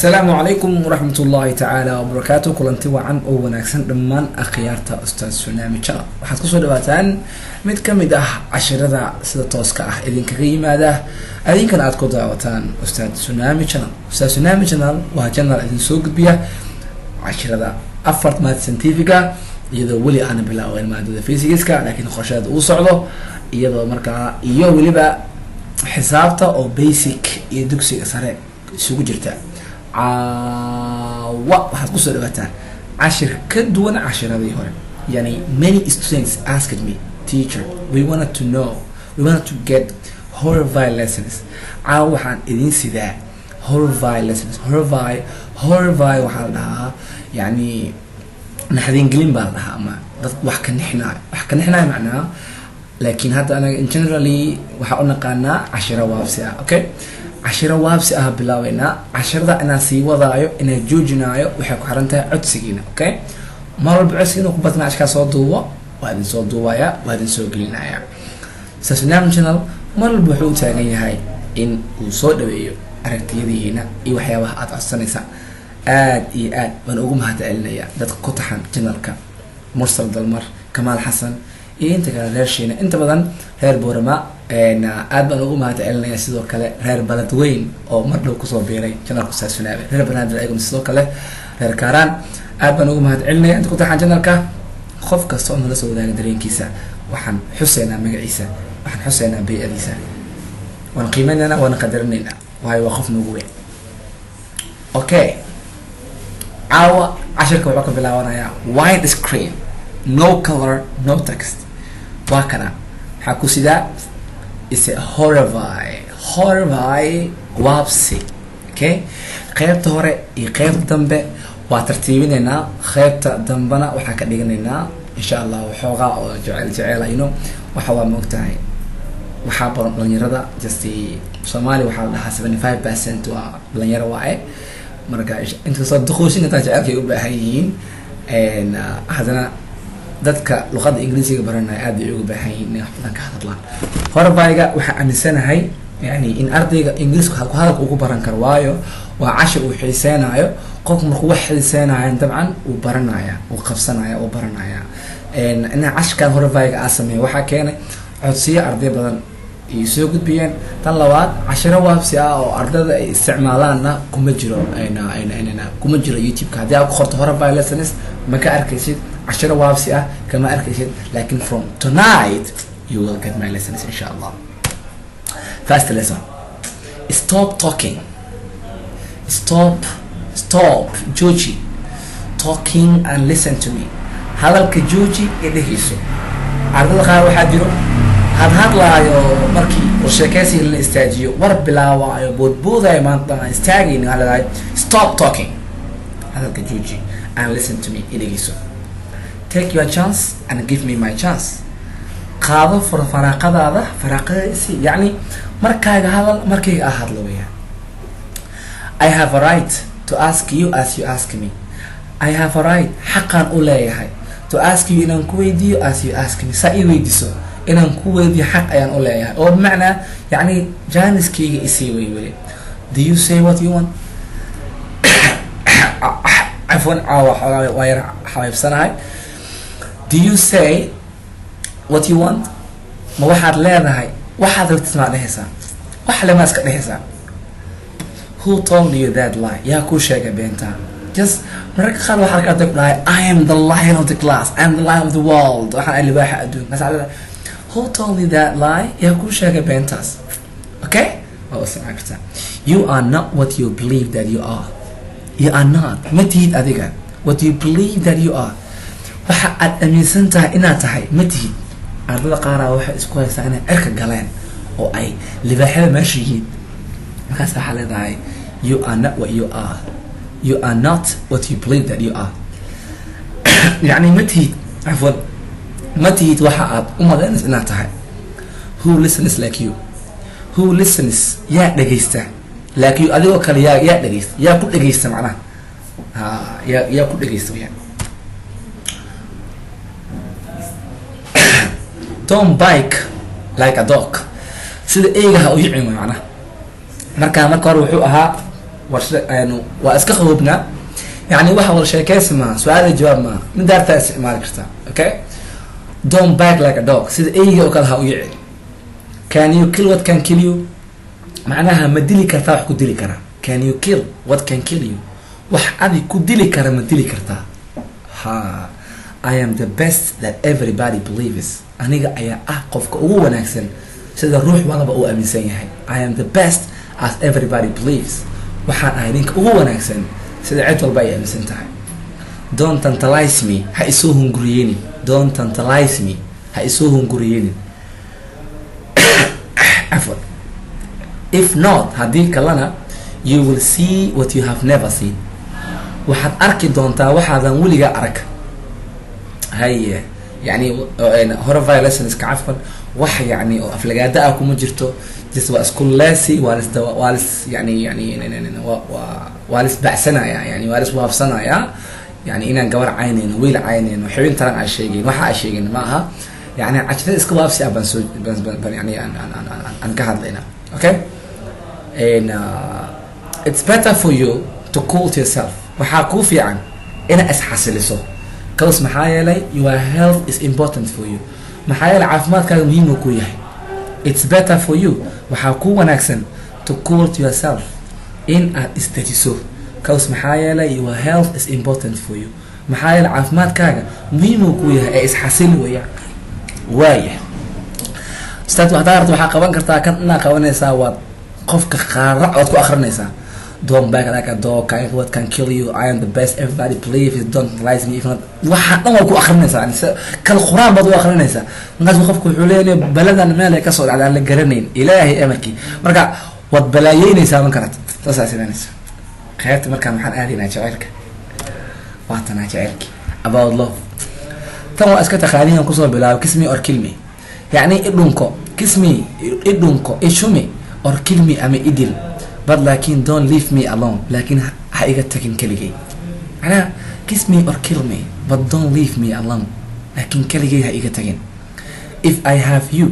السلام عليكم ورحمة الله تعالى وبركاته. كلنتي وعن أو وناكسن دمان أخيارتا أستاذ سونامي channel. waxaad kusoo dhawaataan mid ka mid ah casharada sida tooska ah idinkaga yimaada adinkana aad ku daawataan Ustaad Sunami channel. Ustaad Sunami channel waa channel idin soo gudbiya casharada afar maad scientifica iyadoo weli aan bilaawin maadada physics-ka laakiin qorshadeed uu socdo iyadoo markaa iyo waliba xisaabta oo basic iyo dugsiga sare isugu jirta. waxaad kusoo dhawaataan cashir ka duwan cashiradii hore. Yani many students asked me, teacher, we wanted to get horrify lessons. waxaan idin sidaa horrify lessons. horrify waxaa la dhahaa yani naxdin gelin baa la dhahaa ama dad wax ka nixinayo macnaha, laakiin hadda anaga in generally waxaa u naqaanaa cashira waabsi ah. Okay, cashira waabsi ah bilaawayna cashirada inaan sii wadaayo inaan joojinaayo waxay ku xiran tahay codsigiina. Okay, mar walba codsigiina ku badnaa ashkaa soo duubo waa idin soo duubaya waa idin soo gelinaya. Ustaad Sunami channel mar walba wuxuu u taagan yahay in uu soo dhaweeyo aragtiyadiina iyo waxyaabaha aad codsanaysa. aad iyo aad baan ugu mahadcelinayaa dadka ku taxan channelka Mursal Dalmar, Kamaal Xasan iyo inta kale reer Shiina, inta badan reer Boorama. aad baan ugu mahadcelinayaa sidoo kale reer Baladweyn oo mar dhow kusoo biiray channelka Ustaad Sunami. reer Banaadir ayaguna sidoo kale reer Kaaraan aad baan ugu mahadcelinayaa inta ku taxan channelka. qof kasta oo nala soo wadaaga dareenkiisa waxaan xuseynaa magaciisa, waxaan xuseynaa bay'adiisa, waan qiimeynaa waan qadarinayna waayo waa qof nagu weyn. Okay, caawa cashirka wuxuu ka bilaabanayaa white screen, no color, no text. waa kana waxaa ku sidaa is a horrify waabsi. Okay, qaybta hore iyo qaybta dambe waa tartiibinaynaa. qaybta dambena waxaa ka dhiganaynaa insha Allah waxoogaa oo jeceelayno. waxa waa moogtahay waxaa badan dhalinyarada just Soomaali waxaa la dhahaa 75% waa dhalinyaro waaye. marka inkastoo duqooshinka taa jecelkay u baahan yihiin haddana dadka luqadda ingiriisiga baranaya aad bay ugu baahan yihiin inay wax badan ka hadlaan. horrify-ga waxaa aaminsanahay yani in ardayga ingiriiska ku hadalka ugu baran karo, waayo waa cashir uu xiiseynayo. qofku markuu wax xiiseynayo dabcan uu baranaya, uu qabsanaya, uu baranaya. inaa cashirkan horrify-ga aa sameeyo waxaa keenay codsiyo arday badan ay soo gudbiyeen. tan labaad cashiro waabsi ah oo ardayda ay isticmaalaanna kuma jiro kuma jiro YouTube-ka. haddii aad ku qorto horrify lessons ma ka arkaysid, cashiro waabsi ah kama arkaysid, laakiin from tonight you will get my lessons insha Allah. First lesson, stop talking. Stop jooji talking and listen to me. hadalka jooji ee dhegeyso. ardayda qaar waxaa jiro hadlaayo markii oo sheekaysi la istaajiyo war bilaawaayo boodboodayo maanta aan istaagayno hadalay. Stop talking, hadalka jooji and listen to me ee dhegeyso. Take your chance and give me my chance. qaado faraaqadaada faraaqadiisi, yani markaaga hadal markayga hadlo weeyaan. I have a right to ask you as you ask me. I have a right, xaqan u leeyahay, to ask you inaan ku weydiiyo as you ask me. saa ii weydiiso inaan ku weydiiyo xaq ayaan u leeyahay, oo bimacnaa yani jaaniskayga isii wey weli. Do you say what you want? cafwan caawa waa yar xabeybsanahay. Do you say what you want? ma waxaad leedahay waxaad rabtid maa dhehaysaa, wax lema iska dhehaysaa. Who told you that lie? yaa kuu sheegay beentaa? just mararka qaar waxaa arkaa dad dhahay I am the lion of the class, I am the lion of the world, waxaan alibaaxa adduunka. who told you that lie? yaa kuu sheegay beentaas? Okay, waa u samayn kartaa. You are not what you believe that you are. You are not, ma tihid adiga what you believe that you are. waxa aad aaminsan tahay inaad tahay ma tihid. ardada qaaraa waxay isku haystaa inay cirka galeen oo ay libaaxyada meesha yihiin. markaas waxaa leedahay you are not what you are. You are not what you believe that you are. يعني ما تهيد عفوا ما تهيد waxa aad u maleynayso inaad tahay. Who listens like you? Who listens yaa dhageysta like you? adigoo kale yaa dhageysta, yaa ku dhageysta macnaha yaa ku dhageysta weeyaan. Don't bite like a dog. sida eegaha u yicin macnaha. marka hore wuxuu ahaa waa iska qabobnaa يعني waxa wada sheekaysi ma su'aal jawaab ma mid daarta isticmaal kartaa okay don't bark like a dog sida eeyga oo kale ha u yicin can you kill what can kill you macnaha ma dili kartaa wax ku dili kara can you kill what can kill you wax adi ku dili kara ma dili kartaa ha I am the best that everybody believes aniga ayaa qofka ugu wanaagsan sida ruux walba uu aaminsan yahay I am the best as everybody believes waxaan ahay ninka ugu wanaagsan sida cid walba ay aaminsan tahay don't tantalize me ha isoo hunguriyeenin don't tantalize me ha isoo hunguriyeenin afwan if not haddii kalena you will see what you have never seen waxaad arki doontaa waxaadan weliga arag haye يعني horror violence كعفوا wax يعني oo aflagaada ah kuma jirto just waa isku laasi waalis يعني waalis bacsanaya يعني waalis waafsanaya يعني inaan gabar cayneen wiil cayneen xubin taran ay sheegeen waxa ay sheegeen ma aha يعني cajada iska waafsi aban soo يعني aan ka hadlayna okay and it's better for you to cool yourself waxa ku fiican ina isxasiliso cause maxaa yeelay your health is important for you maxaa yeelay caafimaadkaaga muhiim uu ku yahay it's better for you waxaa ku wanaagsan to cool yourself in aad istajiso cause maxaa yeelay your health is important for you maxaa yeelay caafimaadkaaga muhiim uu ku yahay ee isxasil weeyaan waaya staad waxaa qaban kartaa kan ina qabanaysaa waa qofka qaarac ood ku akhrinaysaa don't back like a dog kind what can kill you I am the best everybody believes it don't lie me if not waxa dhan waa ku akhrinaysaa yani kal quraan baad u akhrinaysaa markaas qofku wuxuu leeyahay baladan meel ay ka soo dhacday aan la garanayn ilaahay amarki marka wad balaayeynaysaa man karad taasaasinaysa qaybta marka maxaan aadinaa jaceelka waatana jaceelki about love tan waa iska taqaaniyan kusoo bilaabo kismi or kill me yani idunko kismi idunko ishumi or kill me ama idil but لكن don't leave me alone لكن حقيقة تكن كليجي أنا kiss me or kill me but don't leave me alone لكن كليجي حقيقة تكن if I have you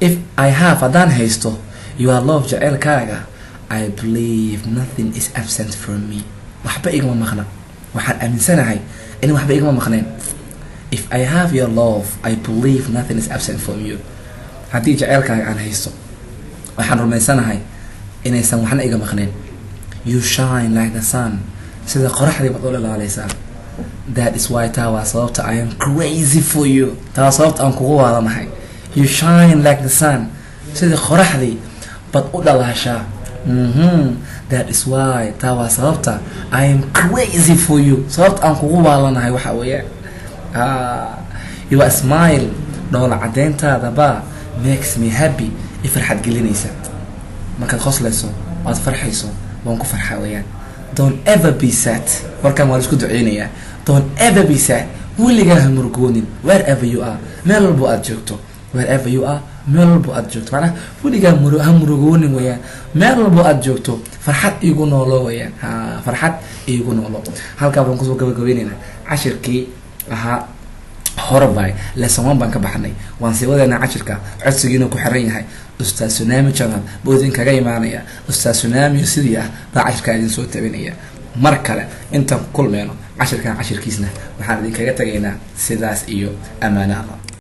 if I have أدان هيستو your love جعل كاغا I believe nothing is absent from me وحبا إيقما مخنا وحان أمن سنة هاي إني وحبا إيقما مخنين if I have your love I believe nothing is absent from you هدي جعل كاغا عن هيستو وحان رمي سنة هاي inaysan waxna iga maqneen you shine like the sun sida qoraxdii baad u ilaalaysaa that is why taa sababta I am crazy for you taa sababta aan kugu waadanahay you shine like the sun sida qoraxdii baad u dhalaashaa that is why taa sababta I am crazy for you sababta aan kugu waadanahay waxa weeye your smile dhoola cadeyntaada ba makes me happy ifrxad gelinaysa markaad qoslayso waad farxayso waan ku farxaa weeyaan don't ever be sad warkan waa isku duceynaya don't ever be sad weligaa ha murugoonin wherever you are meel walbo aad joogto wherever you are meel walbo aad joogto macnaha weligaa ha murugoonin weeyaan meel walbo aad joogto farxad iigu noolo weeyaan farxad iigu noolo halkaa baan kusoo gabagabaynaynaa cashirkii ahaa horabay lesson 1 baan ka baxnay waan sii wadeena cashirka codsigiina ku xiran yahay ustaad Tsunami channel boodin kaga imaanaya ustaad Tsunami sidii ah baa cashirka idin soo tabinaya mar kale inta kulmeeno cashirkan cashirkiisna waxaan idin kaga tagaynaa sidaas iyo amaana Allah